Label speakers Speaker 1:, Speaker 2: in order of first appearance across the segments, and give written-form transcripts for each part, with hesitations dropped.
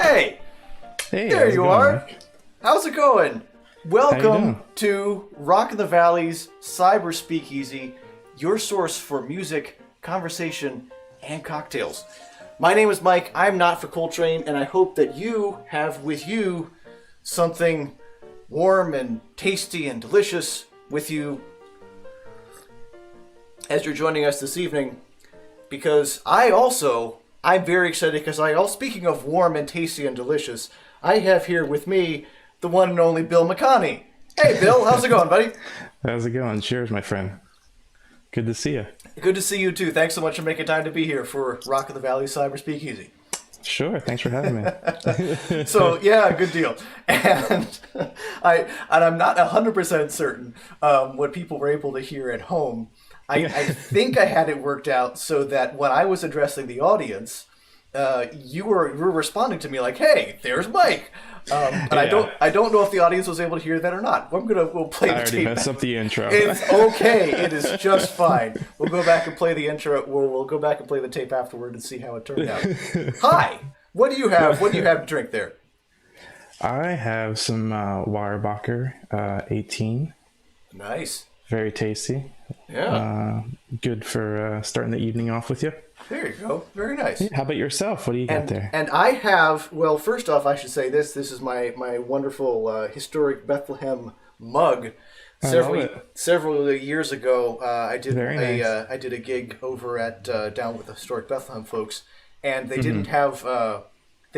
Speaker 1: Hey,
Speaker 2: Hey,
Speaker 1: there
Speaker 2: how's it
Speaker 1: you
Speaker 2: going,
Speaker 1: are.
Speaker 2: Mike?
Speaker 1: How's it going?
Speaker 2: How you
Speaker 1: Welcome
Speaker 2: doing?
Speaker 1: to Rock in the Valley's Cyber Speakeasy, your source for music, conversation, and cocktails. My name is Mike. I'm Not For Coltrane, and I hope that you have with you something warm and tasty and delicious with you as you're joining us this evening, because I'm very excited because speaking of warm and tasty and delicious, I have here with me the one and only Bill McConney. Hey Bill, how's it going, buddy?
Speaker 2: How's it going? Cheers, my friend. Good to see you.
Speaker 1: Good to see you too. Thanks so much for making time to be here for Rock of the Valley Cyber Speakeasy.
Speaker 2: Sure, thanks for having me.
Speaker 1: So yeah, good deal. And I'm not 100% certain what people were able to hear at home. I think I had it worked out so that when I was addressing the audience, you were responding to me like, "Hey, there's Mike." And
Speaker 2: Yeah.
Speaker 1: I don't know if the audience was able to hear that or not. We'll play
Speaker 2: I
Speaker 1: the
Speaker 2: already
Speaker 1: tape.
Speaker 2: messed up the intro.
Speaker 1: It's okay. It is just fine. We'll go back and play the intro. We'll go back and play the tape afterward and see how it turned out. Hi. What do you have? What do you have to drink there?
Speaker 2: I have some Weyerbacher 18.
Speaker 1: Nice.
Speaker 2: Very tasty.
Speaker 1: Yeah.
Speaker 2: Good for starting the evening off with you.
Speaker 1: There you go. Very nice.
Speaker 2: How about yourself? What do you got there?
Speaker 1: And I have, well, first off, I should say this. This is my wonderful historic Bethlehem mug.
Speaker 2: love it.
Speaker 1: Several years ago, I did
Speaker 2: Very nice.
Speaker 1: I did a gig over at down with the historic Bethlehem folks, and they
Speaker 2: Mm-hmm.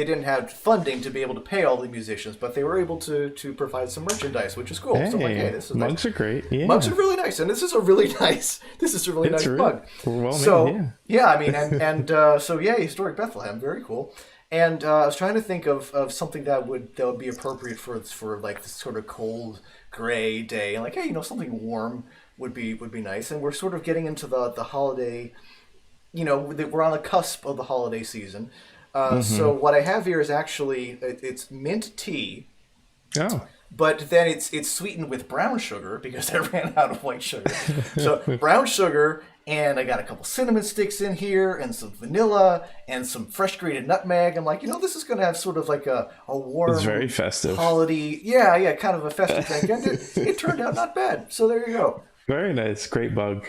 Speaker 1: didn't have funding to be able to pay all the musicians, but they were able to provide some merchandise, which is cool. So I'm like, hey, this is nice.
Speaker 2: mugs are great. Yeah.
Speaker 1: Mugs are really nice, and this is a really nice
Speaker 2: It's
Speaker 1: nice
Speaker 2: really
Speaker 1: mug.
Speaker 2: well made,
Speaker 1: So
Speaker 2: yeah.
Speaker 1: I mean, so yeah, historic Bethlehem, very cool. And I was trying to think of something that would be appropriate for like this sort of cold gray day, and like, hey, something warm would be nice. And we're sort of getting into the holiday. We're on the cusp of the holiday season. So what I have here is actually it's mint tea.
Speaker 2: Oh,
Speaker 1: But then it's sweetened with brown sugar because I ran out of white sugar. So brown sugar, and I got a couple cinnamon sticks in here, and some vanilla, and some fresh grated nutmeg. I'm like, this is going to have sort of like a warm,
Speaker 2: it's very festive.
Speaker 1: holiday, yeah, kind of a festive drink. And it turned out not bad. So there you go.
Speaker 2: Very nice. Great mug.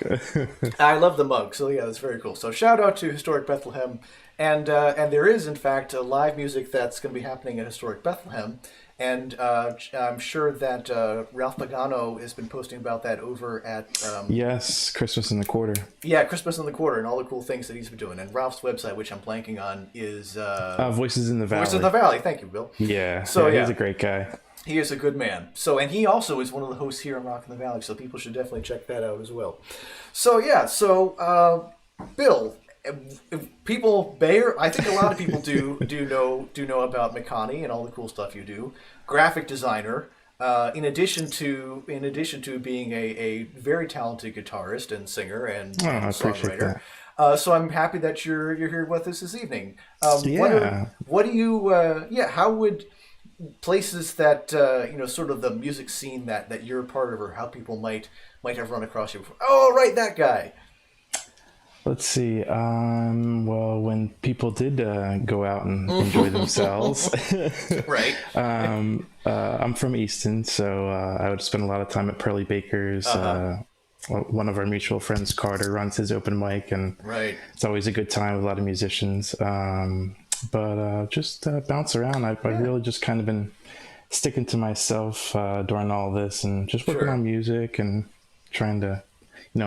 Speaker 1: I love the mug, so yeah, that's very cool. So shout out to Historic Bethlehem, and there is in fact a live music that's going to be happening at Historic Bethlehem, and I'm sure that Ralph Pagano has been posting about that over at
Speaker 2: Yes, Christmas in the Quarter.
Speaker 1: Christmas in the Quarter and all the cool things that he's been doing. And Ralph's website, which I'm blanking on, is
Speaker 2: Voices in the Valley.
Speaker 1: Voice of the Valley. Thank you, Bill.
Speaker 2: Yeah,
Speaker 1: So,
Speaker 2: he's
Speaker 1: yeah.
Speaker 2: a great guy.
Speaker 1: He is a good man. So, and he also is one of the hosts here on Rock in the Valley, so people should definitely check that out as well. So, yeah, Bill, I think a lot of people do know about McConney and all the cool stuff you do. Graphic designer, in addition to being a very talented guitarist and singer and
Speaker 2: I appreciate
Speaker 1: songwriter.
Speaker 2: that.
Speaker 1: So I'm happy that you're here with us this evening.
Speaker 2: Yeah.
Speaker 1: What do you? How would places that sort of the music scene that you're a part of, or how people might have run across you before? Oh, right, that guy.
Speaker 2: Let's see. Well, when people did go out and enjoy themselves,
Speaker 1: Right.
Speaker 2: I'm from Easton, so I would spend a lot of time at Pearly Baker's. One of our mutual friends, Carter, runs his open mic, and
Speaker 1: Right.
Speaker 2: it's always a good time with a lot of musicians. But just bounce around. I've really just kind of been sticking to myself during all this, and just working
Speaker 1: Sure.
Speaker 2: on music and trying to,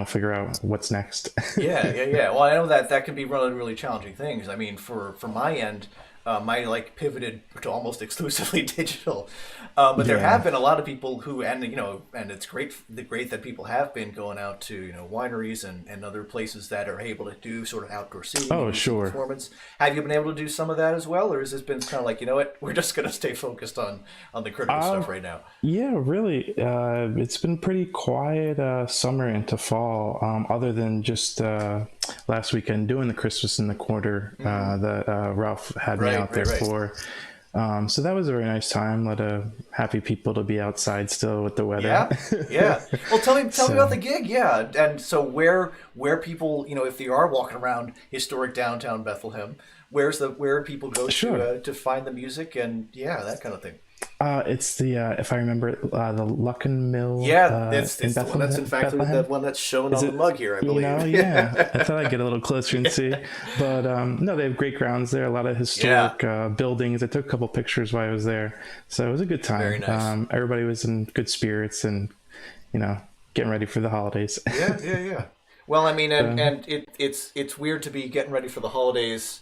Speaker 2: figure out what's next.
Speaker 1: Yeah. Well, I know that can be really, really challenging things. I mean, for my end, my pivoted to almost exclusively digital, but there
Speaker 2: Yeah.
Speaker 1: have been a lot of people who, and it's great that people have been going out to wineries and other places that are able to do sort of outdoor seating.
Speaker 2: Oh,
Speaker 1: and
Speaker 2: sure.
Speaker 1: Performance. Have you been able to do some of that as well, or has this been kind of like, what, we're just going to stay focused on the critical stuff right now?
Speaker 2: Yeah, really. It's been pretty quiet summer into fall, other than just last weekend doing the Christmas in the Quarter that Ralph had me out there for. So that was a very nice time. A lot of happy people to be outside still with the weather.
Speaker 1: Yeah. Well, tell me about the gig. Yeah, and so where people, if they are walking around historic downtown Bethlehem, where people go to find the music and that kind of thing.
Speaker 2: It's the if I remember the Luckin Mill.
Speaker 1: Yeah, it's the one that's in fact the one that's shown on the mug here, I believe.
Speaker 2: Yeah. I thought I'd get a little closer and see. But no, they have great grounds there, a lot of historic buildings. I took a couple pictures while I was there. So it was a good time.
Speaker 1: Very nice.
Speaker 2: Everybody was in good spirits and, getting ready for the holidays.
Speaker 1: Yeah. Well, I mean, and it's weird to be getting ready for the holidays.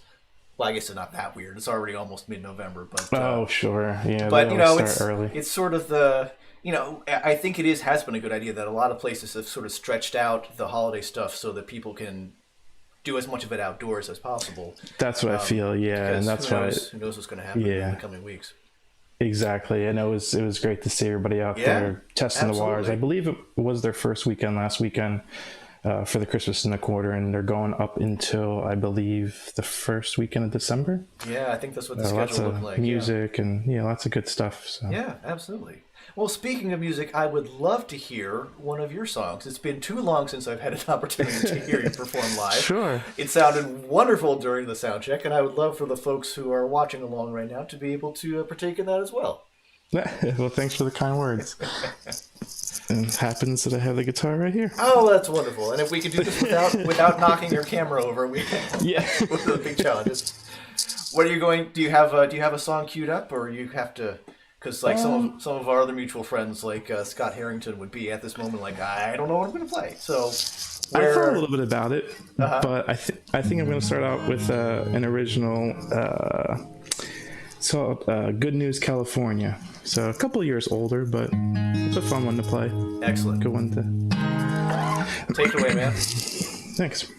Speaker 1: Well, I guess it's not that weird. It's already almost mid-November, but
Speaker 2: sure, yeah.
Speaker 1: But
Speaker 2: start early.
Speaker 1: It's sort of the I think it has been a good idea that a lot of places have sort of stretched out the holiday stuff so that people can do as much of it outdoors as possible.
Speaker 2: That's what I feel, yeah, and that's
Speaker 1: who knows what's going to happen in the coming weeks.
Speaker 2: Exactly, and it was great to see everybody out there testing the waters. I believe it was their first weekend last weekend. For the Christmas in the Quarter, and they're going up until I believe the first weekend of December.
Speaker 1: Yeah, I think that's what the schedule looked like.
Speaker 2: Music and lots of good stuff. So.
Speaker 1: Yeah, absolutely. Well, speaking of music, I would love to hear one of your songs. It's been too long since I've had an opportunity to hear you perform live.
Speaker 2: Sure.
Speaker 1: It sounded wonderful during the sound check, and I would love for the folks who are watching along right now to be able to partake in that as well.
Speaker 2: Well, thanks for the kind words. And it happens that I have the guitar right here.
Speaker 1: Oh, that's wonderful. And if we could do this without knocking your camera over, one of the big challenges. What are you going? Do you have a song queued up, or you have to? Because like some of our other mutual friends, like Scott Harrington, would be at this moment like, I don't know what I'm going to play. So
Speaker 2: I thought a little bit about it, but I think I'm going to start out with an original. It's called Good News California. So a couple of years older, but it's a fun one to play.
Speaker 1: Excellent.
Speaker 2: Good one to...
Speaker 1: Take it away, man.
Speaker 2: Thanks.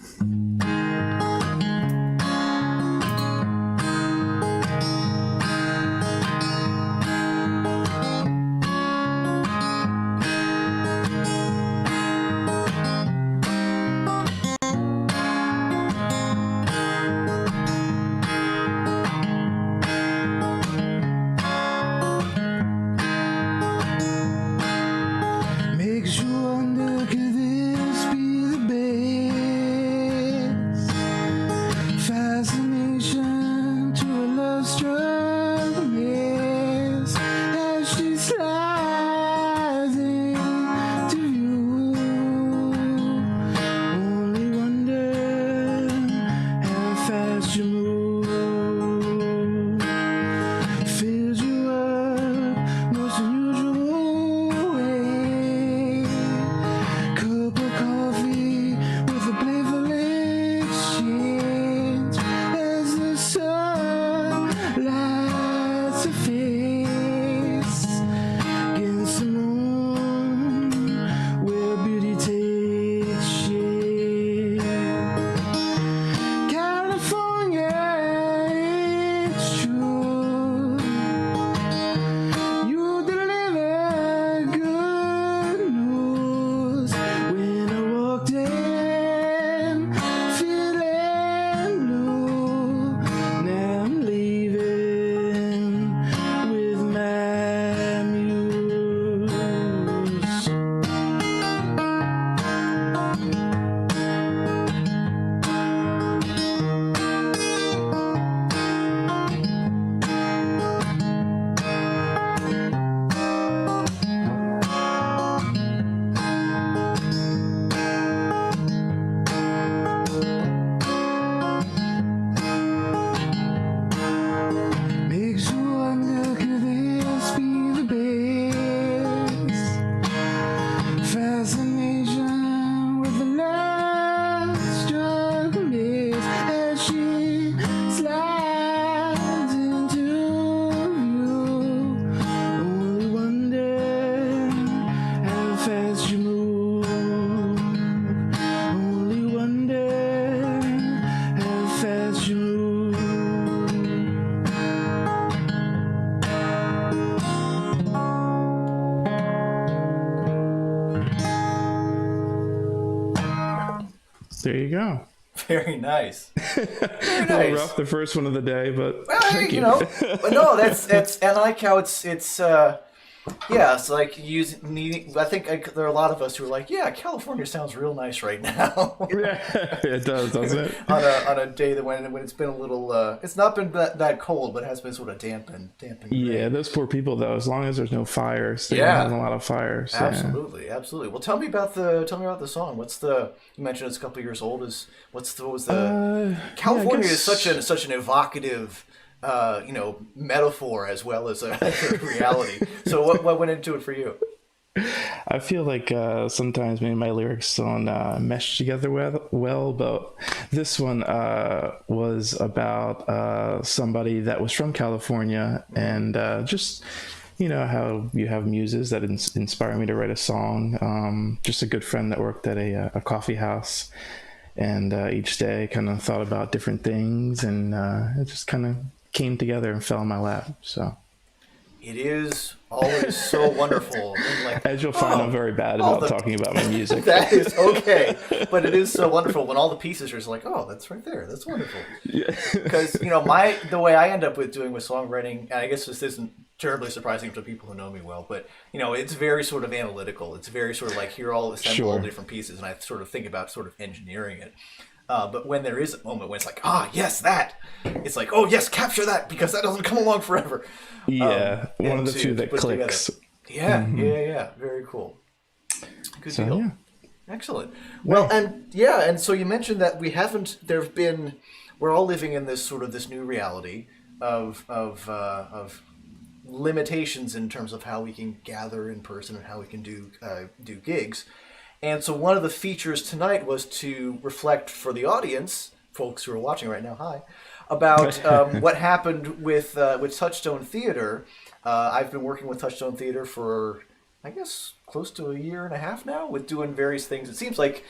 Speaker 2: There you go.
Speaker 1: Very nice. Very nice.
Speaker 2: A little rough, the first one of the day, but
Speaker 1: well, but no, that's and I like how it's Yeah, it's like I think there are a lot of us who are like, yeah, California sounds real nice right now.
Speaker 2: Yeah, it does, doesn't it?
Speaker 1: On a day that when it's been a little, it's not been that cold, but it has been sort of dampened.
Speaker 2: Yeah,
Speaker 1: Gray.
Speaker 2: those poor people though. As long as there's no fires, they don't
Speaker 1: Yeah,
Speaker 2: have a lot of fires.
Speaker 1: absolutely, absolutely. Well, tell me about the song. You mentioned it's a couple years old. What was the California is such an evocative. Metaphor as well as a reality. So what went into it for you?
Speaker 2: I feel like sometimes maybe my lyrics don't mesh together well, but this one was about somebody that was from California, and just how you have muses that inspire me to write a song. Just a good friend that worked at a coffee house, and each day kind of thought about different things, and it just kind of came together and fell in my lap. So
Speaker 1: it is always so wonderful.
Speaker 2: As you'll find, I'm very bad about talking about my music.
Speaker 1: That is okay, but it is so wonderful when all the pieces are just like, oh, that's right there. That's wonderful. Because the way I end up with songwriting, and I guess this isn't terribly surprising to people who know me well, but it's very sort of analytical. It's very sort of like here all assemble all the different pieces, and I sort of think about sort of engineering it. But when there is a moment when it's like, yes, that, it's like, oh, yes, capture that, because that doesn't come along forever.
Speaker 2: Yeah, one of the two that clicks.
Speaker 1: Yeah, yeah, very cool. Good deal.
Speaker 2: Yeah.
Speaker 1: Excellent. Well, and so you mentioned that we're all living in this new reality of limitations in terms of how we can gather in person and how we can do gigs. And so one of the features tonight was to reflect for the audience, folks who are watching right now, hi, about what happened with Touchstone Theater. I've been working with Touchstone Theater for, I guess, close to a year and a half now, with doing various things. It seems like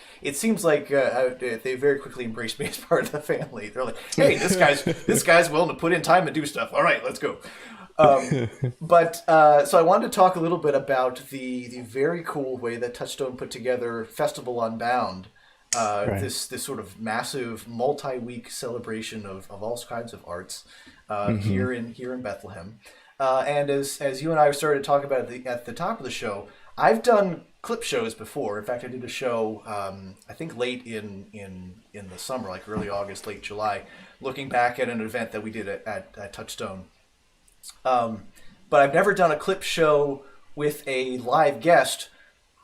Speaker 1: they very quickly embraced me as part of the family. They're like, hey, this guy's willing to put in time and do stuff. All right, let's go. So I wanted to talk a little bit about the very cool way that Touchstone put together Festival UnBound, this sort of massive multi-week celebration of all kinds of arts here in Bethlehem. And as you and I started to talk about at the top of the show, I've done clip shows before. In fact, I did a show I think late in the summer, like early August, late July, looking back at an event that we did at Touchstone. But I've never done a clip show with a live guest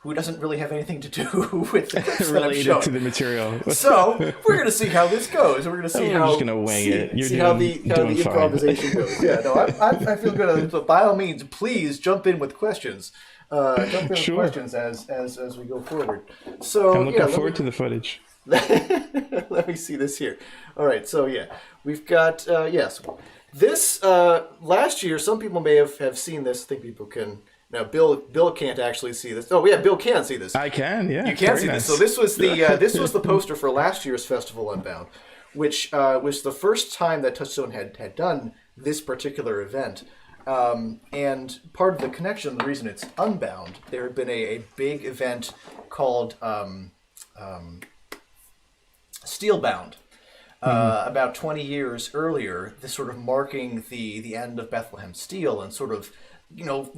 Speaker 1: who doesn't really have anything to do with the clips
Speaker 2: related to the material.
Speaker 1: So we're going to see how this goes. We're going to see how
Speaker 2: just going to wing it.
Speaker 1: You're how the improvisation goes. Yeah, no, I feel good. But by all means, please jump in with questions. Questions as we go forward. So
Speaker 2: I'm looking forward to the footage.
Speaker 1: Let me see this here. All right, so we've got yes. This last year, some people may have seen this. I think people can. Now, Bill can't actually see this. Oh, yeah, Bill can see this.
Speaker 2: I can, yeah.
Speaker 1: You can see this. So this was the poster for last year's Festival UnBound, which was the first time that Touchstone had done this particular event. And part of the connection, the reason it's Unbound, there had been a big event called Steelbound. About 20 years earlier, this sort of marking the end of Bethlehem Steel and sort of,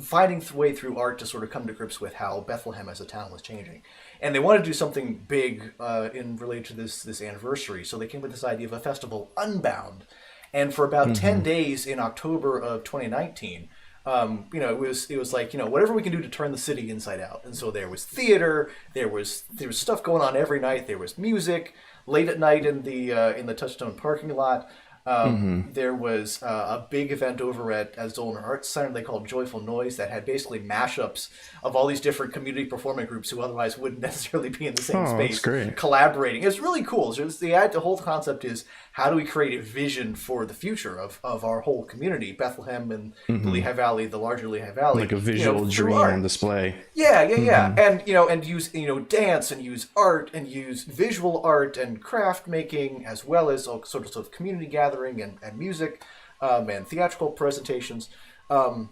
Speaker 1: finding the way through art to sort of come to grips with how Bethlehem as a town was changing. And they wanted to do something big in related to this anniversary, so they came with this idea of a festival Unbound. And for about 10 days in October of 2019, it was like, whatever we can do to turn the city inside out. And so there was theater, there was stuff going on every night, there was music. Late at night in the Touchstone parking lot, there was a big event over at Zollner Arts Center they called Joyful Noise that had basically mashups of all these different community performing groups who otherwise wouldn't necessarily be in the same space collaborating. It's really cool. The whole concept is, how do we create a vision for the future of our whole community, Bethlehem and the Lehigh Valley, the larger Lehigh Valley,
Speaker 2: like a visual dream on display.
Speaker 1: Yeah, and and use dance and use art and use visual art and craft making, as well as all sorts of community gathering and music and theatrical presentations. So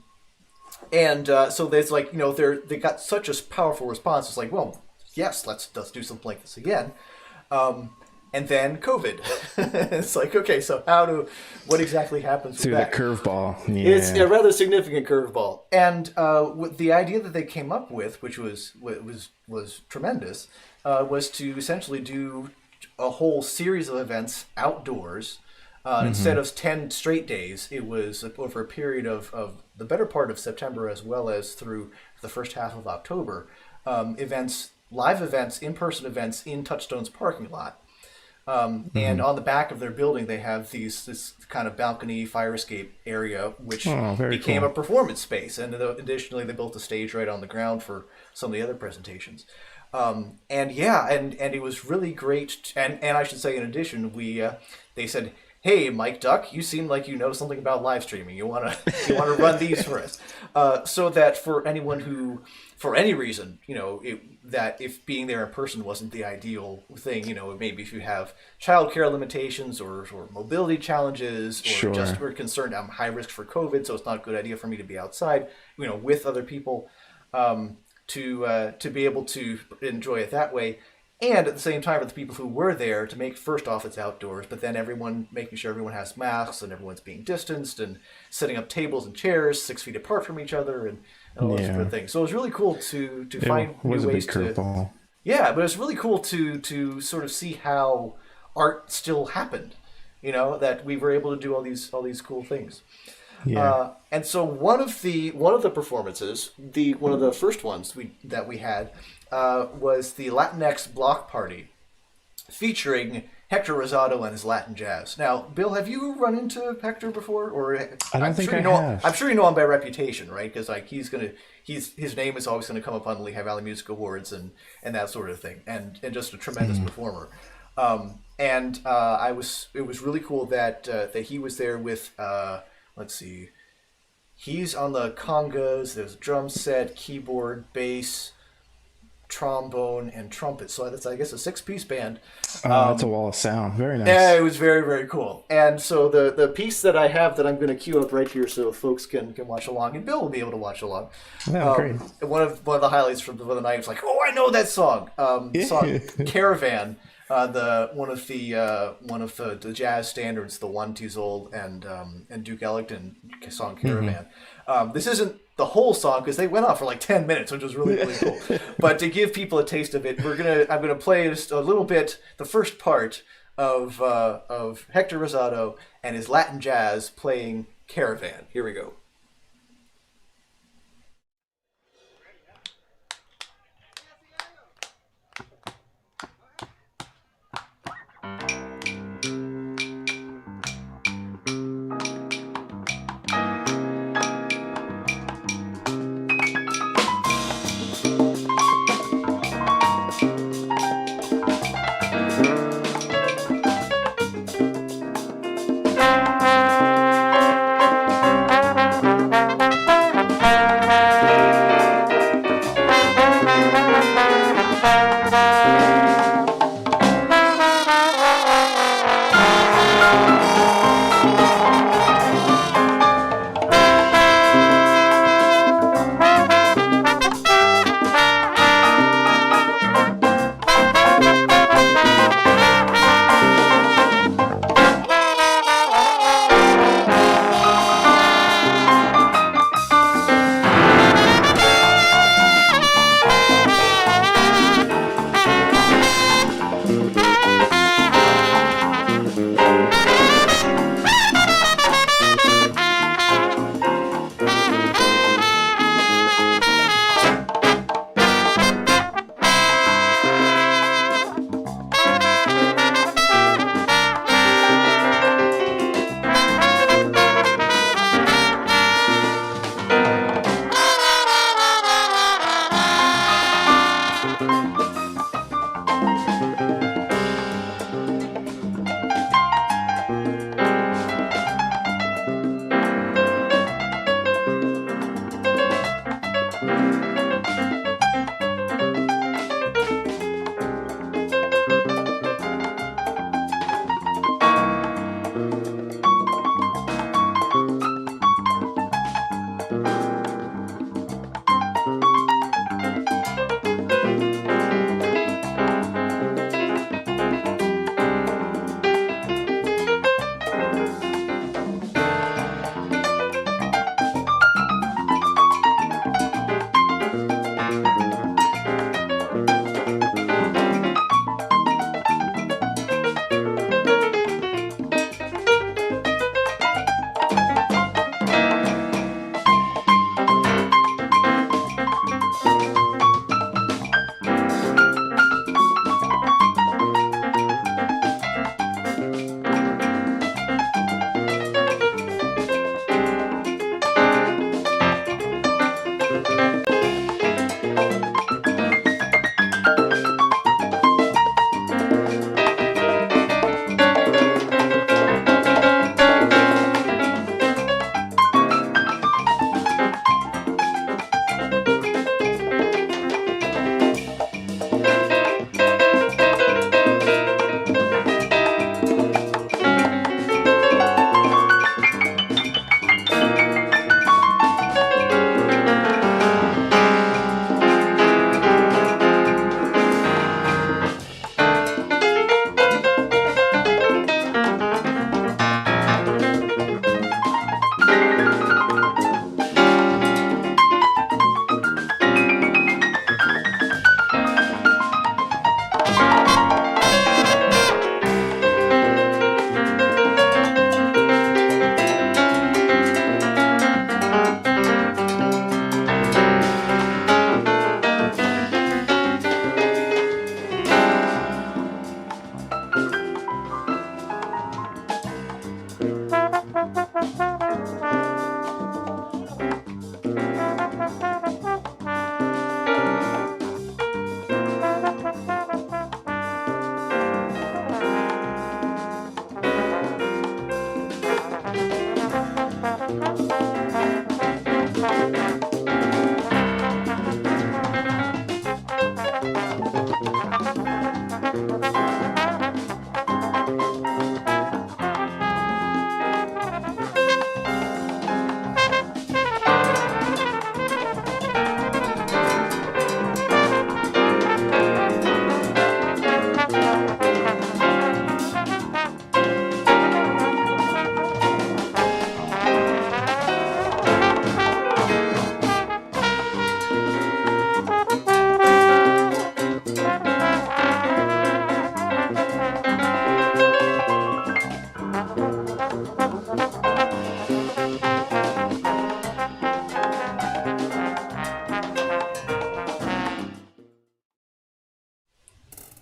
Speaker 1: there's they got such a powerful response. It's like, well, yes, let's do something like this again. and then COVID. It's like, okay, so what exactly happens with
Speaker 2: Through
Speaker 1: that?
Speaker 2: the curveball. Yeah.
Speaker 1: It's a rather significant curveball, and the idea that they came up with, which was tremendous, was to essentially do a whole series of events outdoors. Instead of 10 straight days, it was over a period of the better part of September as well as through the first half of October. Live events, in-person events in Touchstone's parking lot. And on the back of their building, they have this kind of balcony fire escape area, which became a performance space. And additionally, they built a stage right on the ground for some of the other presentations. And it was really great. And I should say, in addition, they said, "Hey, Mike Duck, you seem like you know something about live streaming. You wanna run these for us?" So that for anyone who, for any reason, that if being there in person wasn't the ideal thing, maybe if you have childcare limitations or mobility challenges, or just we're concerned I'm high risk for COVID, so it's not a good idea for me to be outside, with other people, to be able to enjoy it that way. And at the same time, for the people who were there, to make, first off, it's outdoors, but then making sure everyone has masks and everyone's being distanced and setting up tables and chairs 6 feet apart from each other and all those different things. So it was really cool to find new ways to. Yeah, but it was really cool to sort of see how art still happened. That we were able to do all these cool things. Yeah. And so one of the performances, one of the first ones that we had, was the Latinx block party, featuring Hector Rosado and his Latin jazz. Now, Bill, have you run into Hector before? Or
Speaker 2: I don't think I have.
Speaker 1: I'm sure you know him by reputation, right? Because his name is always going to come up on the Lehigh Valley Music Awards and that sort of thing, and just a tremendous performer. It was really cool that he was there with. Let's see. He's on the congas. There's a drum set, keyboard, bass, trombone, and trumpet. So that's, I guess, a 6-piece band.
Speaker 2: That's a wall of sound. Very nice.
Speaker 1: Yeah, it was very, very cool. And so the piece that I have that I'm going to cue up right here so folks can watch along, and Bill will be able to watch along.
Speaker 2: Yeah, great.
Speaker 1: One of the highlights from the night was like, oh, I know that song. Song Caravan. One of the jazz standards, the One Two Old and Duke Ellington song Caravan. This isn't the whole song because they went on for like 10 minutes, which was really, really cool. But to give people a taste of it, I'm gonna play just a little bit, the first part of Hector Rosado and his Latin jazz playing Caravan. Here we go.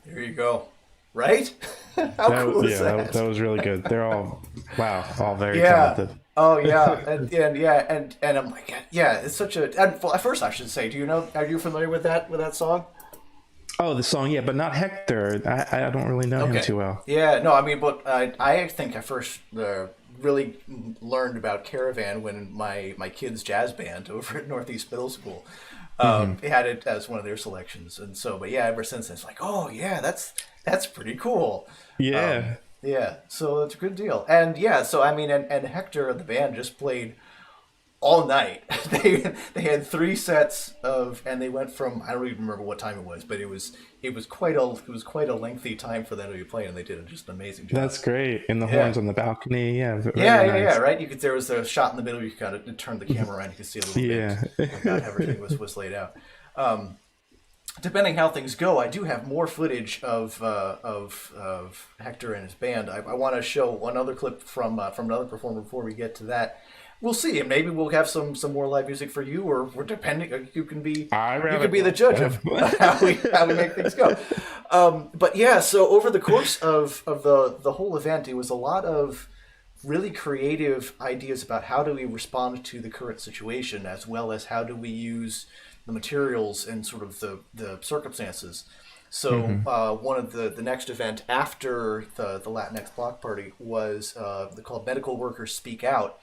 Speaker 1: There you go. Right? How cool is that?
Speaker 2: That was really good. They're all all very
Speaker 1: Yeah.
Speaker 2: talented.
Speaker 1: Oh yeah, and yeah, and I'm like, yeah, it's such a. And well, at first, I should say, do you know? Are you familiar with that song?
Speaker 2: Oh, the song, yeah, but not Hector. I don't really know him
Speaker 1: Okay.
Speaker 2: too well.
Speaker 1: Yeah, no, I mean, but I think I first really learned about Caravan when my kids' jazz band over at Northeast Middle School had it as one of their selections, and so, but yeah, ever since then, it's like, oh yeah, that's pretty cool.
Speaker 2: Yeah.
Speaker 1: Yeah, so it's a good deal, and yeah, so I mean, and Hector and the band just played all night. They had three sets of, and they went from, I don't even remember what time it was, but it was quite a lengthy time for them to be playing, and they did just an amazing job.
Speaker 2: That's great. And the
Speaker 1: Yeah.
Speaker 2: horns on the balcony. Yeah. Very
Speaker 1: Yeah,
Speaker 2: nice.
Speaker 1: yeah, right. You could, there was a shot in the middle. You could kind of turn the camera around. You could see a little bit about how everything was laid out. Depending how things go, I do have more footage of Hector and his band. I want to show another clip from another performer before we get to that. We'll see, and maybe we'll have some more live music for you, or depending, you can be the judge of how we make things go. But yeah, so over the course of the whole event, it was a lot of really creative ideas about how do we respond to the current situation, as well as how do we use the materials and sort of the circumstances. So one of the next event after the Latinx block party was called Medical Workers Speak Out.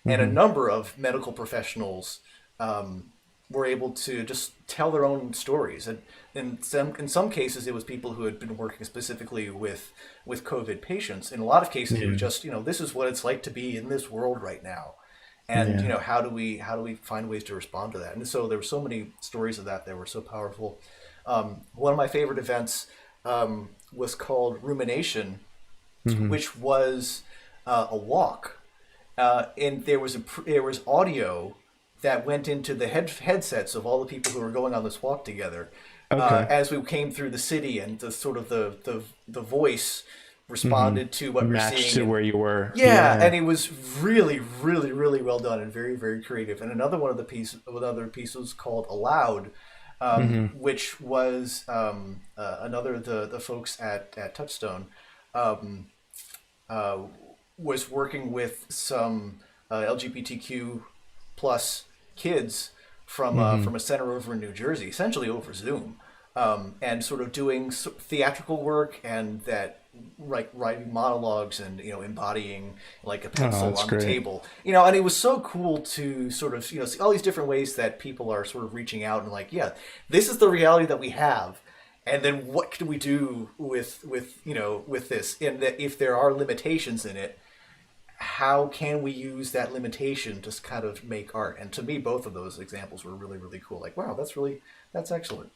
Speaker 1: And a number of medical professionals were able to just tell their own stories. And in some cases, it was people who had been working specifically with COVID patients. In a lot of cases, it was just, this is what it's like to be in this world right now. And, how do we find ways to respond to that? And so there were so many stories of that were so powerful. One of my favorite events was called Rumination, which was a walk. And there was audio that went into the headsets of all the people who were going on this walk together. As we came through the city, and the sort of the voice responded to what we're seeing.
Speaker 2: Matched to where you were.
Speaker 1: Yeah, and it was really, really, really well done and very, very creative. And another one of the pieces called Aloud, which was another the folks at Touchstone. Was working with some LGBTQ plus kids from a center over in New Jersey, essentially over Zoom, and sort of doing theatrical work and that writing monologues and embodying like a pencil on the table, and it was so cool to sort of see all these different ways that people are sort of reaching out and like, yeah, this is the reality that we have. And then what can we do with this? And that if there are limitations in it, how can we use that limitation to kind of make art? And to me, both of those examples were really, really cool. Like, wow, that's excellent.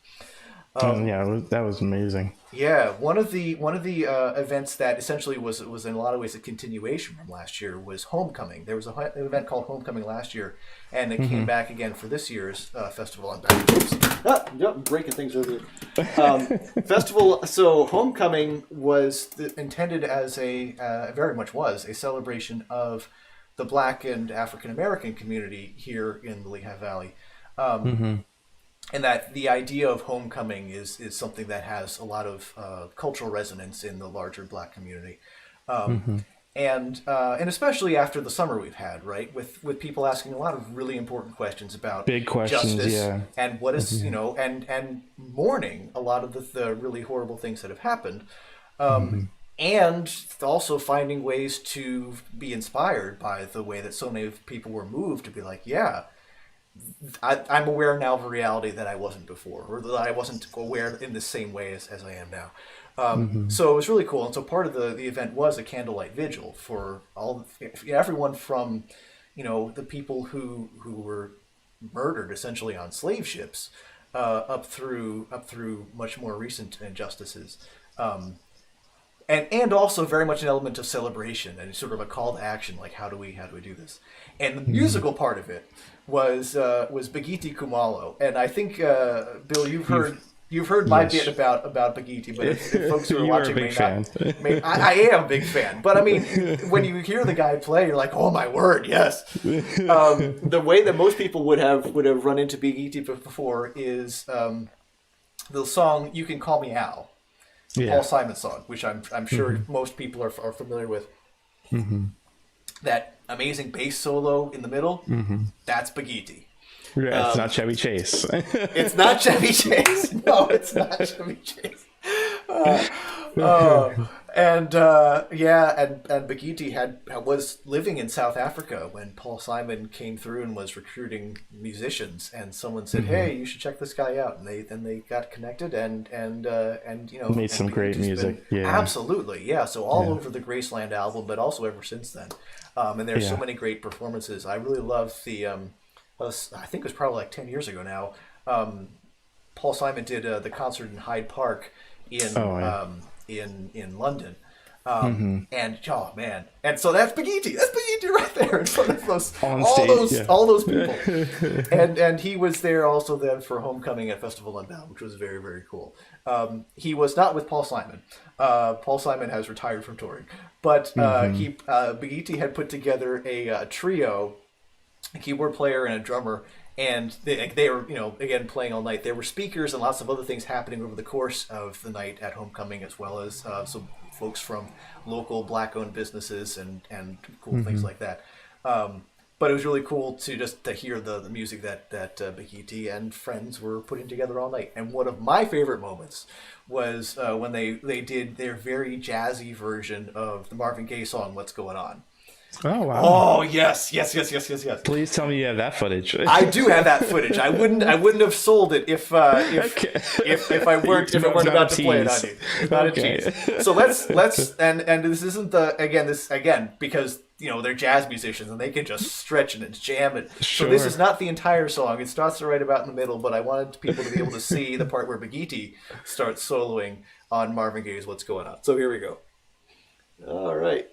Speaker 2: That was amazing.
Speaker 1: Yeah, one of the events that essentially was in a lot of ways a continuation from last year was Homecoming. There was an event called Homecoming last year, and it came back again for this year's festival. I'm breaking things over here. Festival. So Homecoming was intended as very much was a celebration of the Black and African American community here in the Lehigh Valley. And that the idea of homecoming is something that has a lot of cultural resonance in the larger Black community, and especially after the summer we've had, right, with people asking a lot of really important questions about
Speaker 2: big questions,
Speaker 1: justice and what is and mourning a lot of the really horrible things that have happened, and also finding ways to be inspired by the way that so many people were moved to be like, yeah. I'm aware now of a reality that I wasn't before, or that I wasn't aware in the same way as I am now. So it was really cool. And so part of the event was a candlelight vigil for everyone from, the people who were murdered essentially on slave ships, up through much more recent injustices. And also very much an element of celebration and sort of a call to action, like how do we do this? And the musical part of it was Bakithi Kumalo, and I think Bill, you've heard my bit about Bakithi, but if folks who are watching I am a big fan. But I mean, when you hear the guy play, you're like, oh my word, yes. The way that most people would have run into Bakithi before is the song "You Can Call Me Al."
Speaker 2: Yeah.
Speaker 1: Paul Simon song, which I'm sure most people are familiar with. That amazing bass solo in the middle, that's Bakithi.
Speaker 2: Yeah, it's not Chevy Chase.
Speaker 1: It's not Chevy Chase. No, it's not Chevy Chase. And Bakithi was living in South Africa when Paul Simon came through and was recruiting musicians, and someone said, "Hey, you should check this guy out." And they got connected and
Speaker 2: made some great music.
Speaker 1: Absolutely, yeah. So all over the Graceland album, but also ever since then. And there's so many great performances. I really love the. I think it was probably like 10 years ago now. Paul Simon did the concert in Hyde Park in London. And oh man, and so that's Bakithi right there in front of all those people. and he was there also then for Homecoming at Festival UnBound, which was very, very cool. He was not with Paul Simon. Paul Simon has retired from touring, but Bakithi had put together a trio, a keyboard player and a drummer. And they were, again, playing all night. There were speakers and lots of other things happening over the course of the night at Homecoming, as well as some folks from local Black-owned businesses and cool things like that. But it was really cool to hear the music that Bakithi and friends were putting together all night. And one of my favorite moments was when they did their very jazzy version of the Marvin Gaye song "What's Going On."
Speaker 2: Oh wow!
Speaker 1: Oh yes.
Speaker 2: Please tell me you have that footage.
Speaker 1: I do have that footage. I wouldn't have sold it if I weren't about to play it on you. Not a tease. So let's and this isn't because they're jazz musicians and they can just stretch it and jam it.
Speaker 2: Sure.
Speaker 1: So this is not the entire song. It starts right about in the middle, but I wanted people to be able to see the part where Bakithi starts soloing on Marvin Gaye's "What's Going On." So here we go. All right.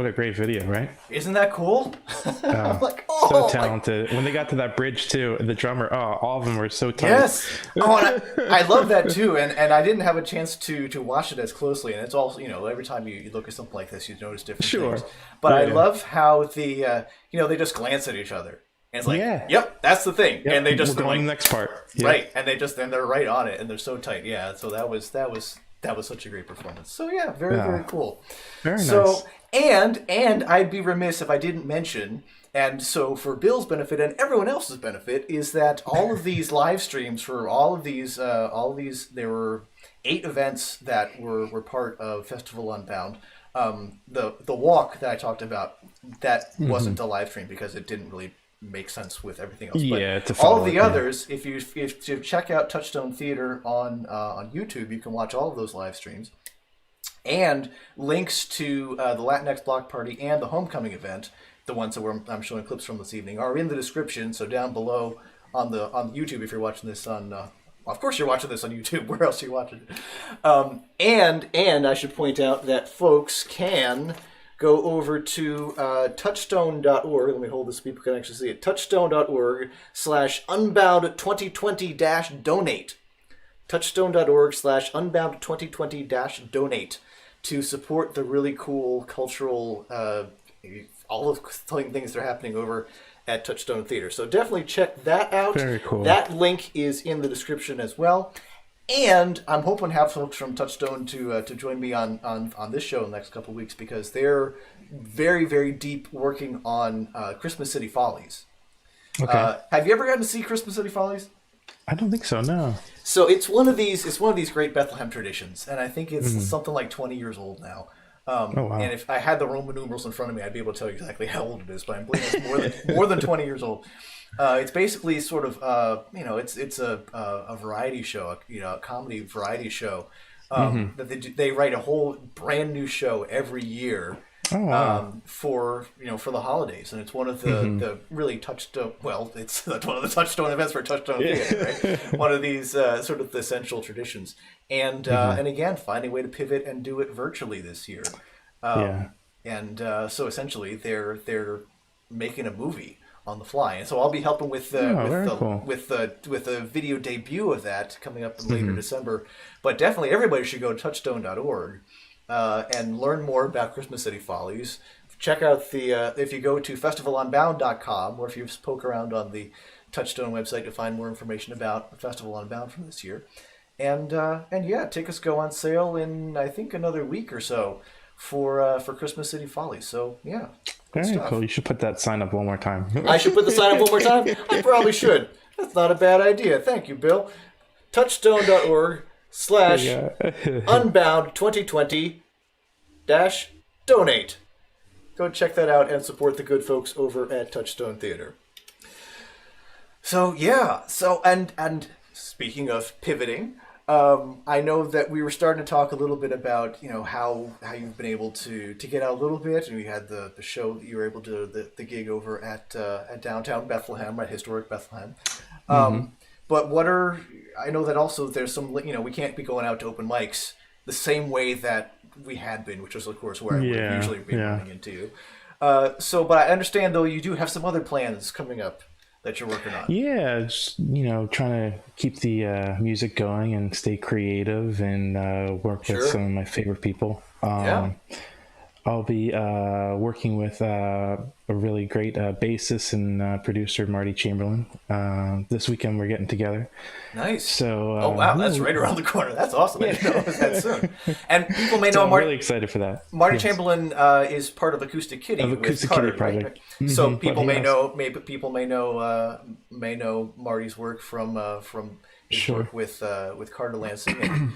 Speaker 2: a great video, right?
Speaker 1: Isn't that cool? I'm like, oh,
Speaker 2: so talented. When they got to that bridge too, the drummer, all of them were so tight.
Speaker 1: Yes. Oh, and I love that too. And I didn't have a chance to watch it as closely. And it's also, every time you look at something like this, you notice different things. But I love how they just glance at each other. And it's like, yep, that's the thing. Yep. And they just
Speaker 2: go on the next part. Yep.
Speaker 1: Right. And they're right on it, and they're so tight. Yeah. So that was such a great performance. So yeah, very, very cool.
Speaker 2: Very nice.
Speaker 1: So and I'd be remiss if I didn't mention, and so for Bill's benefit and everyone else's benefit, is that all of these live streams for all of these, there were 8 events that were part of Festival UnBound. The walk that I talked about, that wasn't a live stream because it didn't really make sense with everything else. But all of the others, if you check out Touchstone Theater on YouTube, you can watch all of those live streams. And links to the Latinx Block Party and the Homecoming event, the ones that I'm showing clips from this evening, are in the description. So down below on YouTube, if you're watching this on, of course you're watching this on YouTube. Where else are you watching it? And I should point out that folks can go over to touchstone.org. Let me hold this so people can actually see it. Touchstone.org/unbound2020-donate. Touchstone.org/unbound2020-donate to support the really cool cultural, all of the things that are happening over at Touchstone Theater. So definitely check that out.
Speaker 2: Very cool.
Speaker 1: That link is in the description as well. And I'm hoping to have folks from Touchstone to join me on this show in the next couple of weeks, because they're very, very deep working on Christmas City Follies.
Speaker 2: Okay.
Speaker 1: Have you ever gotten to see Christmas City Follies?
Speaker 2: I don't think so. No.
Speaker 1: So it's one of these great Bethlehem traditions, and I think it's something like 20 years old now.
Speaker 2: Oh, wow.
Speaker 1: And if I had the Roman numerals in front of me, I'd be able to tell you exactly how old it is. But I believe it's more than 20 years old. It's basically sort of it's a variety show, a comedy variety show. That they write a whole brand new show every year.
Speaker 2: Oh, wow.
Speaker 1: For the holidays, and it's one of the really Touchstone. Well, it's one of the Touchstone events for Touchstone Theater, right? One of these sort of the essential traditions, and again, finding a way to pivot and do it virtually this year. And so essentially, they're making a movie on the fly, and so I'll be helping with the video debut of that coming up in later December. But definitely, everybody should go to touchstone.org. And learn more about Christmas City Follies. Check out if you go to festivalunbound.com, or if you poke around on the Touchstone website to find more information about Festival UnBound from this year. And tickets go on sale in, I think, another week or so for Christmas City Follies. So yeah,
Speaker 2: very cool. You should put that sign up one more time.
Speaker 1: I should put the sign up one more time? I probably should. That's not a bad idea. Thank you, Bill. Touchstone.org/unbound2020-donate. Go check that out and support the good folks over at Touchstone Theater. So yeah, and speaking of pivoting, I know that we were starting to talk a little bit about how you've been able to get out a little bit, and we had the show that you were able to the gig over at downtown Bethlehem, right, historic Bethlehem. But I know that also there's some, we can't be going out to open mics the same way that we had been, which was, of course, where I would have usually been running into. But I understand, though, you do have some other plans coming up that you're working on.
Speaker 2: Yeah, just, trying to keep the music going and stay creative and work with some of my favorite people. I'll be working with a really great bassist and producer, Marty Chamberlain. This weekend we're getting together.
Speaker 1: Nice.
Speaker 2: So,
Speaker 1: oh wow, that's right around the corner. That's awesome. I didn't know it was that soon. And people may know
Speaker 2: I'm really excited for that.
Speaker 1: Marty Chamberlain is part of Acoustic Kitty.
Speaker 2: Acoustic Kitty project.
Speaker 1: Right? So people may know. Maybe people may know Marty's work from his work with Carter Lansing and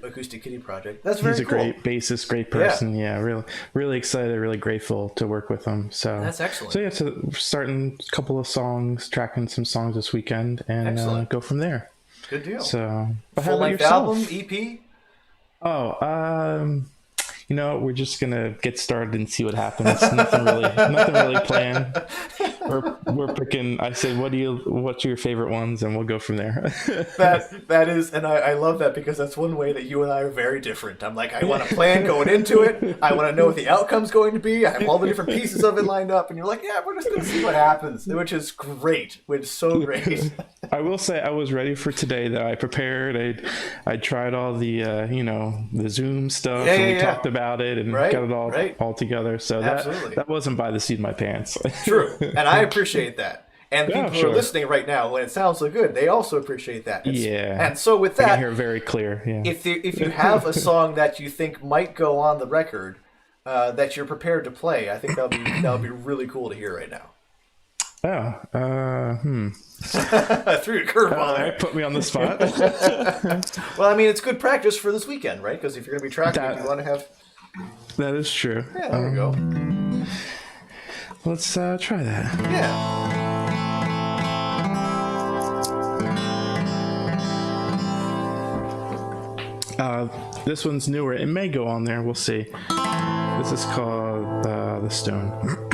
Speaker 1: Acoustic Kitty project. That's very cool.
Speaker 2: He's a great bassist, great person. Yeah, really excited, really grateful to work with him. So
Speaker 1: that's excellent.
Speaker 2: So so starting a couple of songs, tracking some songs this weekend, and go from there.
Speaker 1: Good deal.
Speaker 2: So
Speaker 1: full-length album, EP.
Speaker 2: We're just gonna get started and see what happens. nothing really planned. we're picking. I said, what's your favorite ones, and we'll go from there.
Speaker 1: That is, and I love that because that's one way that you and I are very different. I'm like, I want to plan going into it. I want to know what the outcome's going to be. I have all the different pieces of it lined up, and you're like, yeah, we're just going to see what happens, which is great. Which is so great.
Speaker 2: I will say I was ready for today, though. I prepared. I tried all the the Zoom stuff, and we talked about it and got it all together. So that wasn't by the seat of my pants.
Speaker 1: True, and I appreciate that. And people who are listening right now, when it sounds so good, they also appreciate that. And so with that, I
Speaker 2: can hear very clear. Yeah.
Speaker 1: If you have a song that you think might go on the record that you're prepared to play, I think that'll be really cool to hear right now. Threw a curveball there.
Speaker 2: Put me on the spot.
Speaker 1: Well, I mean, it's good practice for this weekend, right? Because if you're going to be tracking, you want to have.
Speaker 2: That is true.
Speaker 1: Yeah, there we go.
Speaker 2: Let's try that.
Speaker 1: Yeah.
Speaker 2: This one's newer. It may go on there. We'll see. This is called The Stone.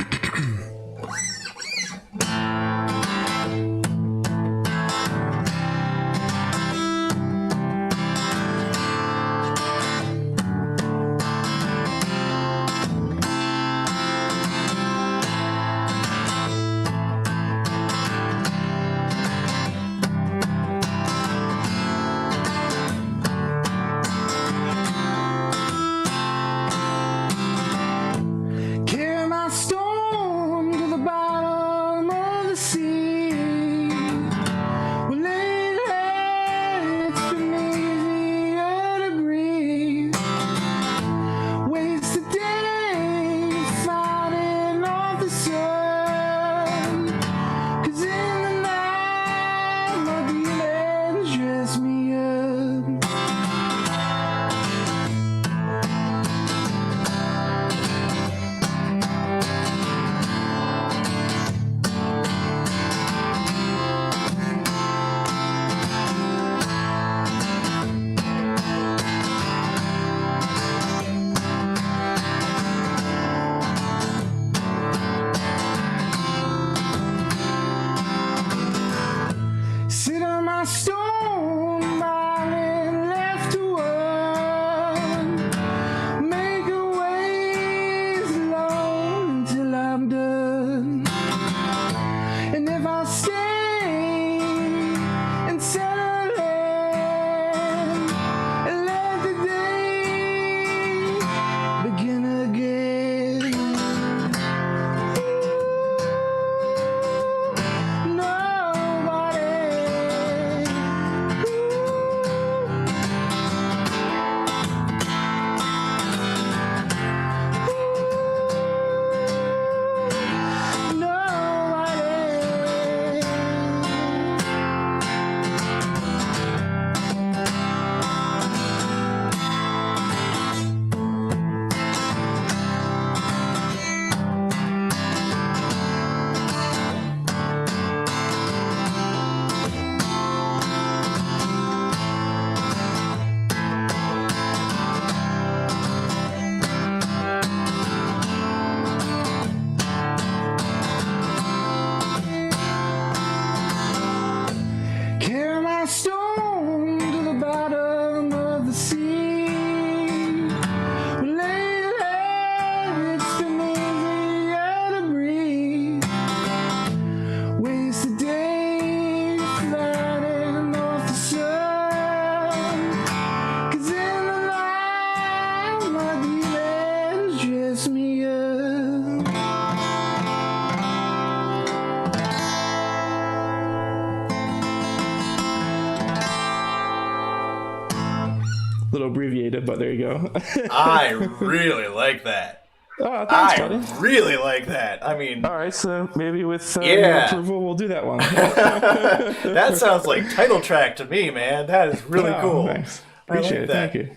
Speaker 2: little abbreviated, but there you go.
Speaker 1: I really like that.
Speaker 2: Oh, thanks, buddy.
Speaker 1: Really like that. I mean,
Speaker 2: all right, so maybe with your approval, we'll do that one.
Speaker 1: That sounds like title track to me, man. That is really cool.
Speaker 2: Thanks. Appreciate it. Thank you.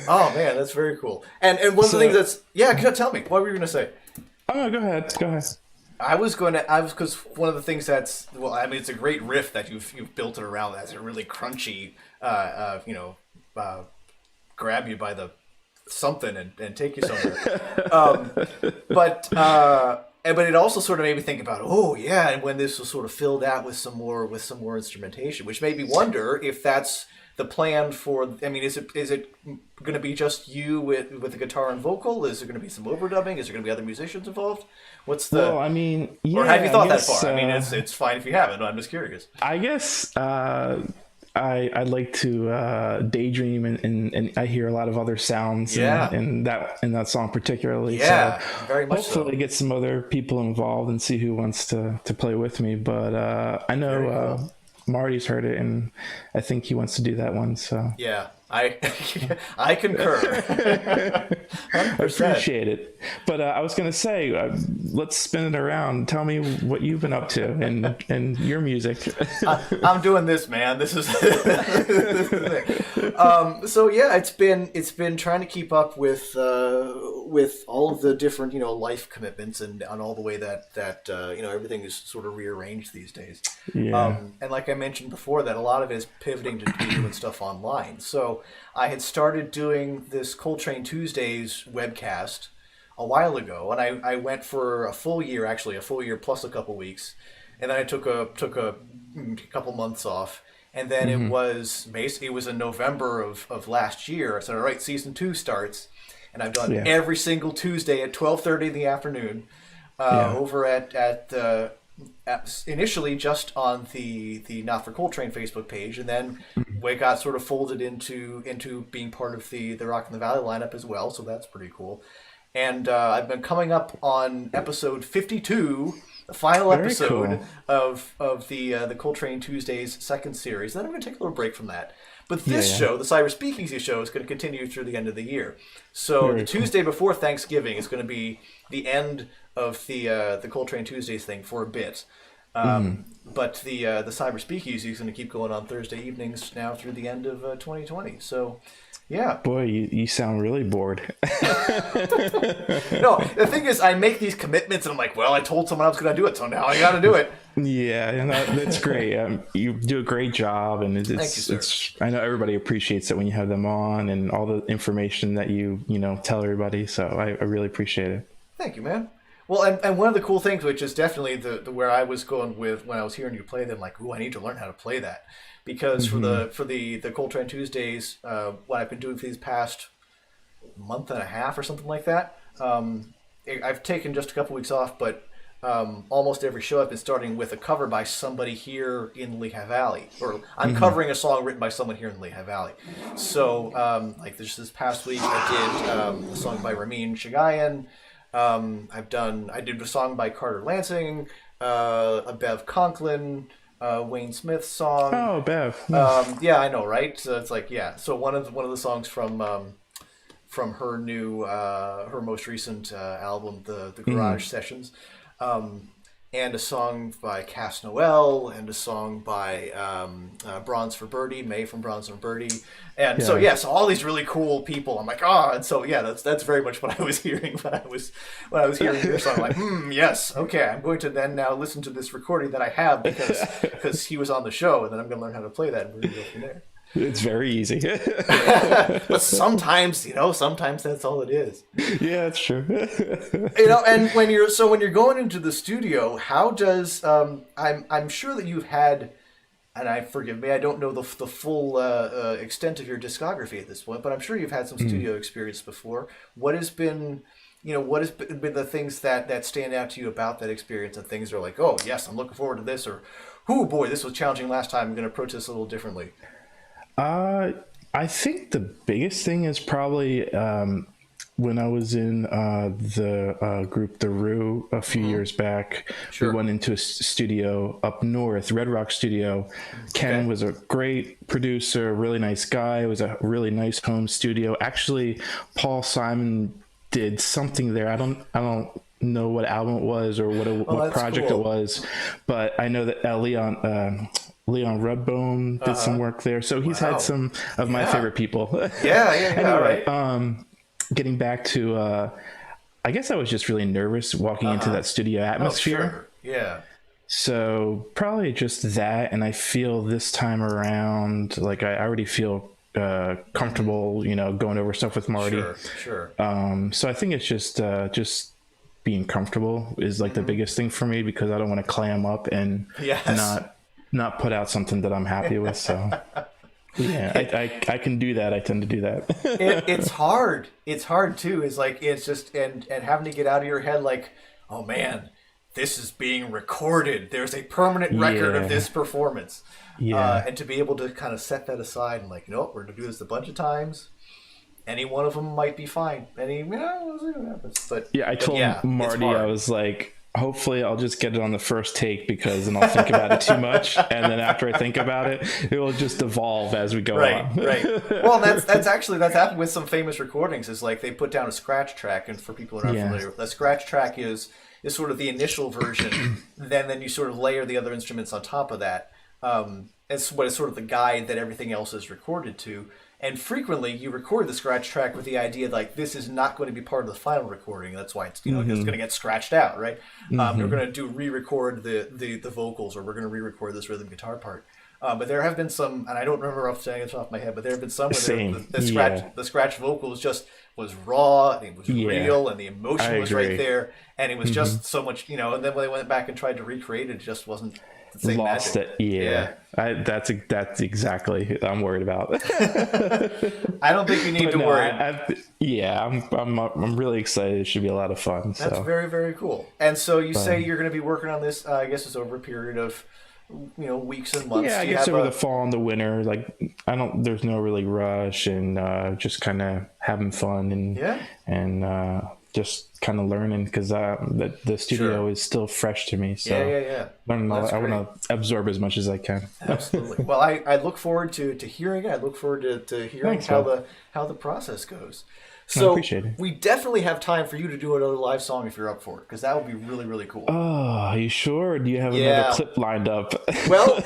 Speaker 1: Oh man, that's very cool. And one of the things that's tell me, what were you gonna say?
Speaker 2: Oh, go ahead.
Speaker 1: Because one of the things it's a great riff that you've built it around. That's a really crunchy, grab you by the something and take you somewhere. But but it also sort of made me think about, oh yeah, and when this was sort of filled out with some more instrumentation, which made me wonder if that's the plan for. I mean, is it going to be just you with the guitar and vocal? Is there going to be some overdubbing? Is there going to be other musicians involved? What's the?
Speaker 2: Well, I mean, yeah,
Speaker 1: or have you thought
Speaker 2: I guess,
Speaker 1: that far? I mean, it's fine if you haven't. I'm just curious.
Speaker 2: I guess I like to daydream, and I hear a lot of other sounds in that song particularly.
Speaker 1: Yeah,
Speaker 2: so
Speaker 1: very much
Speaker 2: hopefully
Speaker 1: so.
Speaker 2: get some other people involved and see who wants to play with me. But I know
Speaker 1: Cool.
Speaker 2: Marty's heard it, and I think he wants to do that one. So
Speaker 1: Yeah, I I concur.
Speaker 2: I
Speaker 1: 100%.
Speaker 2: appreciate it. But I was going to say, let's spin it around. Tell me what you've been up to and your music.
Speaker 1: I'm doing this, man. This is, this is it. So yeah, it's been trying to keep up with all of the different life commitments and on all the way that everything is sort of rearranged these days.
Speaker 2: Yeah.
Speaker 1: And like I mentioned before, that a lot of it is pivoting to doing stuff online. So I had started doing this Coltrane Tuesdays webcast a while ago, and I went for a full year, actually a full year plus a couple weeks, and then I took a couple months off, and then it was in November of last year. I said, all right, season 2 starts, and I've done every single Tuesday at 12:30 in the afternoon over at initially just on the Not For Coltrane Facebook page, and then we got sort of folded into being part of the Rock in the Valley lineup as well, so that's pretty cool. And I've been coming up on episode 52, the final
Speaker 2: Very
Speaker 1: episode
Speaker 2: cool.
Speaker 1: of the Coltrane Tuesdays second series. Then I'm going to take a little break from that. But this show, the Cyber Speakeasy show, is going to continue through the end of the year. So
Speaker 2: Very
Speaker 1: the Tuesday before Thanksgiving is going to be the end of the Coltrane Tuesdays thing for a bit. But the Cyber Speakeasy is going to keep going on Thursday evenings now through the end of 2020. So, yeah.
Speaker 2: Boy, you sound really bored.
Speaker 1: No, the thing is, I make these commitments, and I'm like, well, I told someone I was going to do it, so now I got to do it.
Speaker 2: Yeah, and that's great. You do a great job, and
Speaker 1: Thank you, sir.
Speaker 2: I know everybody appreciates it when you have them on, and all the information that you tell everybody. So I really appreciate it.
Speaker 1: Thank you, man. Well, and one of the cool things, which is definitely the where I was going with when I was hearing you play them, like, ooh, I need to learn how to play that, because for the Coltrane Tuesdays, what I've been doing for these past month and a half or something like that, I've taken just a couple weeks off, but almost every show I've been starting with a cover by somebody here in Lehigh Valley, or I'm covering a song written by someone here in Lehigh Valley. So, like this past week, I did a song by Ramin Shagayan. I did a song by Carter Lansing, a Bev Conklin, Wayne Smith song.
Speaker 2: Oh, Bev.
Speaker 1: Yeah, I know, right? So it's like, yeah. So one of the songs from her new her most recent album, the Garage Sessions, and a song by Cass Noel, and a song by Bronze for Birdie, May from Bronze for Birdie, and so all these really cool people. I'm like, and so that's very much what I was hearing when I was hearing your song. I'm like, yes, okay, I'm going to then now listen to this recording that I have because he was on the show, and then I'm going to learn how to play that, and we're going to go from there.
Speaker 2: It's very easy.
Speaker 1: But sometimes that's all it is.
Speaker 2: Yeah, that's true.
Speaker 1: And when you're going into the studio, how does I'm sure that you've had, and forgive me, I don't know the full extent of your discography at this point, but I'm sure you've had some studio experience before. What has been the things that stand out to you about that experience, and things are like, oh yes, I'm looking forward to this, or, oh boy, this was challenging last time, I'm going to approach this a little differently.
Speaker 2: I think the biggest thing is probably when I was in the group The Rue a few years back.
Speaker 1: Sure.
Speaker 2: We went into a studio up north, Red Rock Studio. Ken was a great producer, really nice guy. It was a really nice home studio. Actually, Paul Simon did something there. I don't know what album it was or what project it was, but I know that Leon Rudbone did some work there. So he's had some of my favorite people.
Speaker 1: Anyway,
Speaker 2: all right. Getting back to, I guess I was just really nervous walking into that studio atmosphere.
Speaker 1: Oh, sure. Yeah.
Speaker 2: So probably just that. And I feel this time around, like I already feel comfortable, going over stuff with Marty.
Speaker 1: Sure.
Speaker 2: So I think it's just being comfortable is like the biggest thing for me, because I don't want to clam up and
Speaker 1: Yes.
Speaker 2: not put out something that I'm happy with. So yeah, I can do that. I tend to do that.
Speaker 1: It's hard. It's hard too. It's like it's just and having to get out of your head like, oh man, this is being recorded. There's a permanent record of this performance.
Speaker 2: Yeah.
Speaker 1: And to be able to kind of set that aside and like, nope, we're gonna do this a bunch of times. Any one of them might be fine. We'll see what happens. But
Speaker 2: I told Marty, I was like, hopefully I'll just get it on the first take, because then I'll think about it too much, and then after I think about it, it will just evolve as we go on.
Speaker 1: Right. Well, that's happened with some famous recordings. Is like they put down a scratch track, and for people who are not familiar, the scratch track is sort of the initial version. then you sort of layer the other instruments on top of that. It's what is sort of the guide that everything else is recorded to. And frequently, you record the scratch track with the idea like this is not going to be part of the final recording. That's why it's it's going to get scratched out, right? We're going to re-record the vocals, or we're going to re-record this rhythm guitar part. But there have been some, and I don't remember off the top of my head, but there have been some where the scratch vocals just was raw, and it was real, and the emotion was right there, and it was just so much, And then when they went back and tried to recreate it, it just wasn't.
Speaker 2: Lost
Speaker 1: magic.
Speaker 2: It. That's exactly what I'm worried about.
Speaker 1: I don't think you need to worry.
Speaker 2: I'm really excited. It should be a lot of fun.
Speaker 1: That's very, very cool. And so you say you're going to be working on this. I guess it's over a period of weeks and months.
Speaker 2: Yeah, I guess over the fall and the winter. Like there's no really rush, and just kind of having fun and just kind of learning, because the studio is still fresh to me. So I want to absorb as much as I can.
Speaker 1: Absolutely. Well, I look forward to hearing it. I look forward to hearing how the process goes. So we definitely have time for you to do another live song if you're up for it, because that would be really, really cool.
Speaker 2: Oh, are you sure? Or do you have another clip lined up?
Speaker 1: Well,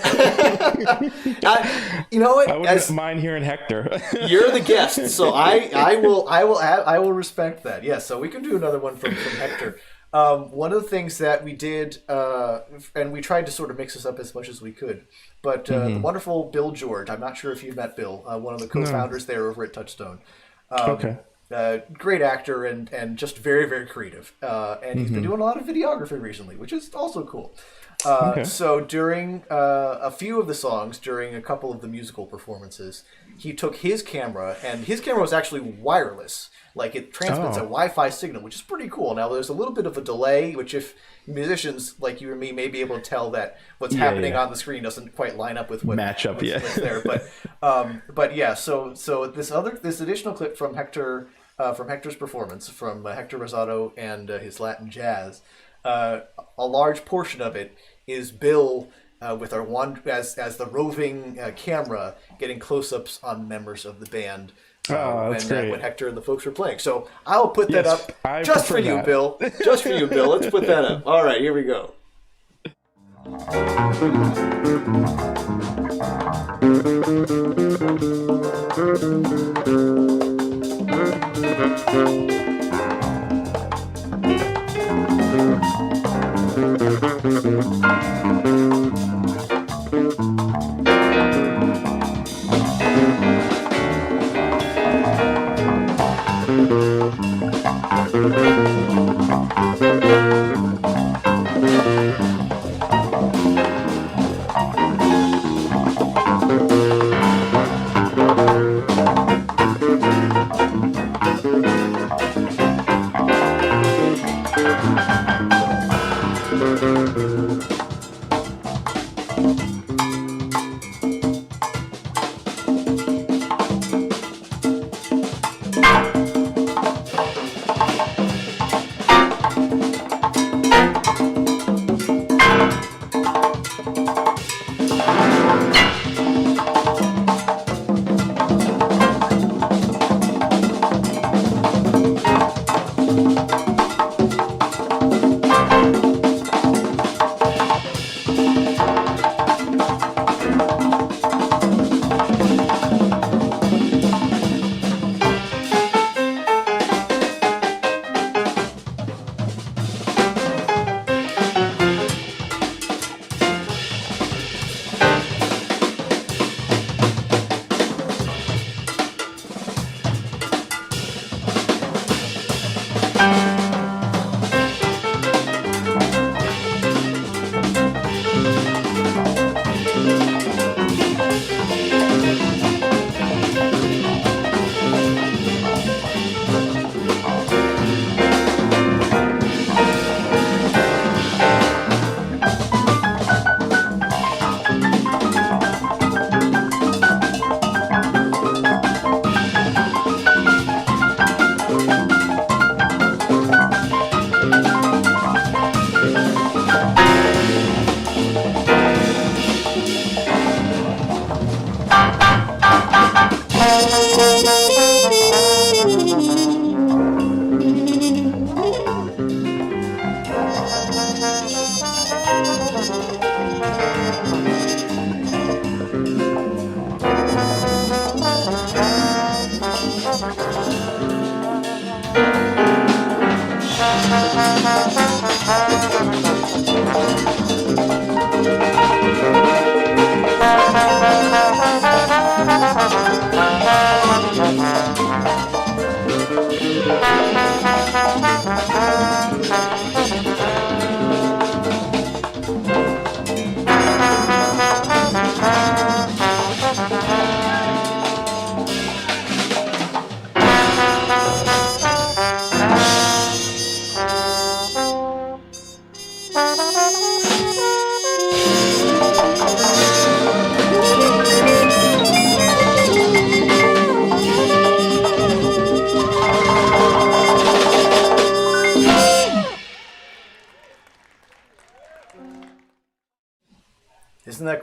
Speaker 1: you know what?
Speaker 2: I wouldn't mind hearing Hector.
Speaker 1: You're the guest, so I will respect that. Yes, so we can do another one from Hector. One of the things that we did, and we tried to sort of mix this up as much as we could, but the wonderful Bill George. I'm not sure if you've met Bill, one of the co-founders there over at Touchstone.
Speaker 2: Okay.
Speaker 1: Great actor and just very, very creative. And he's been doing a lot of videography recently, which is also cool. So during a few of the songs, during a couple of the musical performances, he took his camera, and his camera was actually wireless. Like it transmits a Wi-Fi signal, which is pretty cool. Now there's a little bit of a delay, which if musicians like you or me may be able to tell that what's happening on the screen doesn't quite line up with what's there. But yeah, so this additional clip from Hector's performance from Hector Rosado and his Latin jazz, a large portion of it is Bill with our as the roving camera getting close-ups on members of the band. When Hector and the folks were playing. So I'll put that up just for you, Bill. Just for you, Bill. Let's put that up. All right, here we go.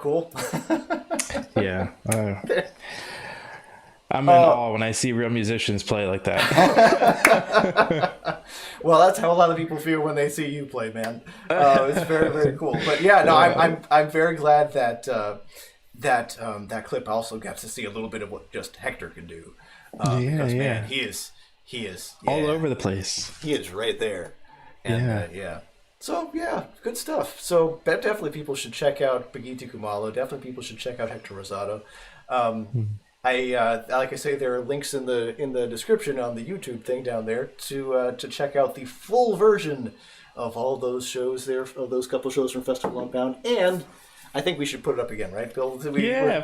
Speaker 1: cool?
Speaker 2: Yeah. I'm in awe when I see real musicians play like that.
Speaker 1: Well, that's how a lot of people feel when they see you play, man. It's very, very cool. But yeah, no, I'm very glad that that clip also got to see a little bit of what just Hector can do. Because man, he is
Speaker 2: all over the place.
Speaker 1: He is right there. And, So yeah, good stuff. So definitely people should check out Bakithi Kumalo. Definitely people should check out Hector Rosado. Like I say, there are links in the description on the YouTube thing down there to check out the full version of all those shows there, of those couple shows from Festival UnBound. And I think we should put it up again, right, Bill?
Speaker 2: Of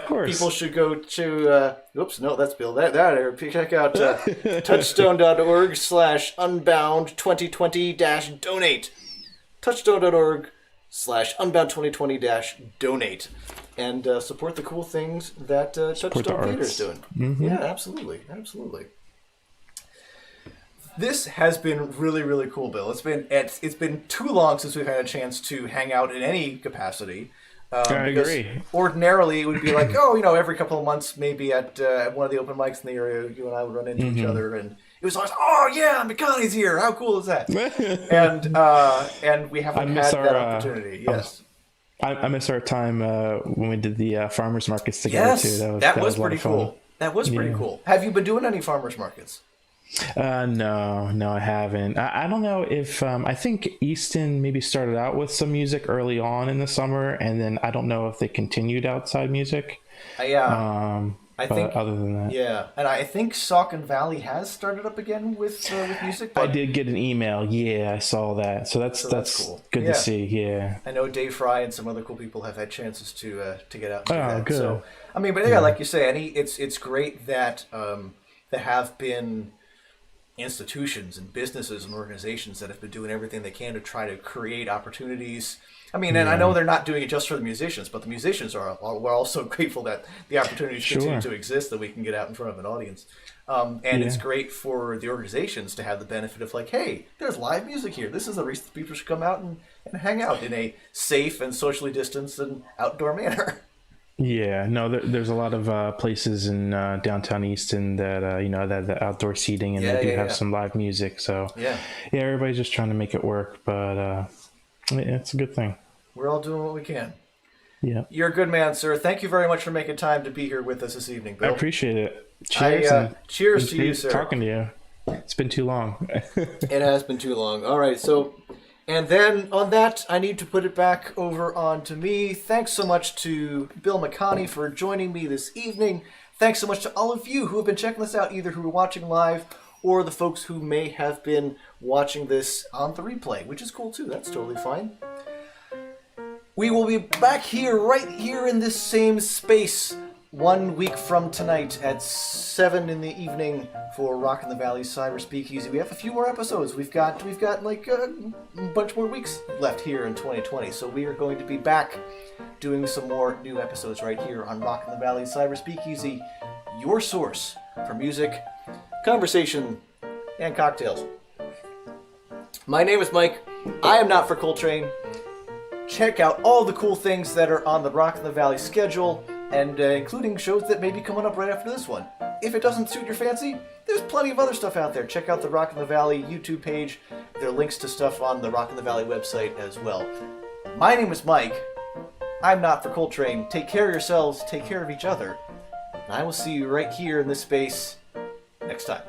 Speaker 2: course.
Speaker 1: People should go to. Oops, no, that's Bill. Check out touchstone.org/unbound2020-donate. Touchstone.org/unbound2020-donate. And support the cool things that Touchstone Theater is doing. Mm-hmm. Yeah, absolutely. This has been really, really cool, Bill. It's been too long since we've had a chance to hang out in any capacity.
Speaker 2: I agree.
Speaker 1: Ordinarily, it would be like, every couple of months, maybe at one of the open mics in the area, you and I would run into each other, and it was always, McConney's here. How cool is that? and we haven't had that opportunity. Yes.
Speaker 2: I miss our time when we did the farmers markets together too.
Speaker 1: That was pretty cool. That was pretty cool. Have you been doing any farmers markets?
Speaker 2: No, I haven't. I don't know if I think Easton maybe started out with some music early on in the summer, and then I don't know if they continued outside music. I think other than that,
Speaker 1: and I think Saucon Valley has started up again with music.
Speaker 2: I did get an email. Yeah, I saw that. So that's cool. Good to see. Yeah,
Speaker 1: I know Dave Fry and some other cool people have had chances to get out. And do that.
Speaker 2: Good.
Speaker 1: So like you say, it's great that there have been institutions and businesses and organizations that have been doing everything they can to try to create opportunities. And I know they're not doing it just for the musicians, but the musicians we're also grateful that the opportunities continue to exist, that we can get out in front of an audience. It's great for the organizations to have the benefit of like, hey, there's live music here. This is a reason people should come out and hang out in a safe and socially distanced and outdoor manner.
Speaker 2: Yeah, no, there's a lot of places in downtown Easton that that the outdoor seating, and they do have some live music. So everybody's just trying to make it work, but it's a good thing.
Speaker 1: We're all doing what we can.
Speaker 2: Yeah,
Speaker 1: you're a good man, sir. Thank you very much for making time to be here with us this evening, Bill.
Speaker 2: I appreciate it. Cheers.
Speaker 1: Cheers to you, sir.
Speaker 2: Talking to you. It's been too long.
Speaker 1: It has been too long. All right, so. And then on that, I need to put it back over onto me. Thanks so much to Bill McConney for joining me this evening. Thanks so much to all of you who have been checking this out, either who are watching live or the folks who may have been watching this on the replay, which is cool too. That's totally fine. We will be back here, right here in this same space, 1 week from tonight at 7 in the evening for Rock in the Valley Cyber Speakeasy. We have a few more episodes. We've got like a bunch more weeks left here in 2020. So we are going to be back doing some more new episodes right here on Rock in the Valley Cyber Speakeasy, your source for music, conversation, and cocktails. My name is Mike. I am Not For Coltrane. Check out all the cool things that are on the Rock in the Valley schedule, and including shows that may be coming up right after this one. If it doesn't suit your fancy, there's plenty of other stuff out there. Check out the Rock in the Valley YouTube page. There are links to stuff on the Rock in the Valley website as well. My name is Mike. I'm Not For Coltrane. Take care of yourselves, take care of each other, and I will see you right here in this space next time.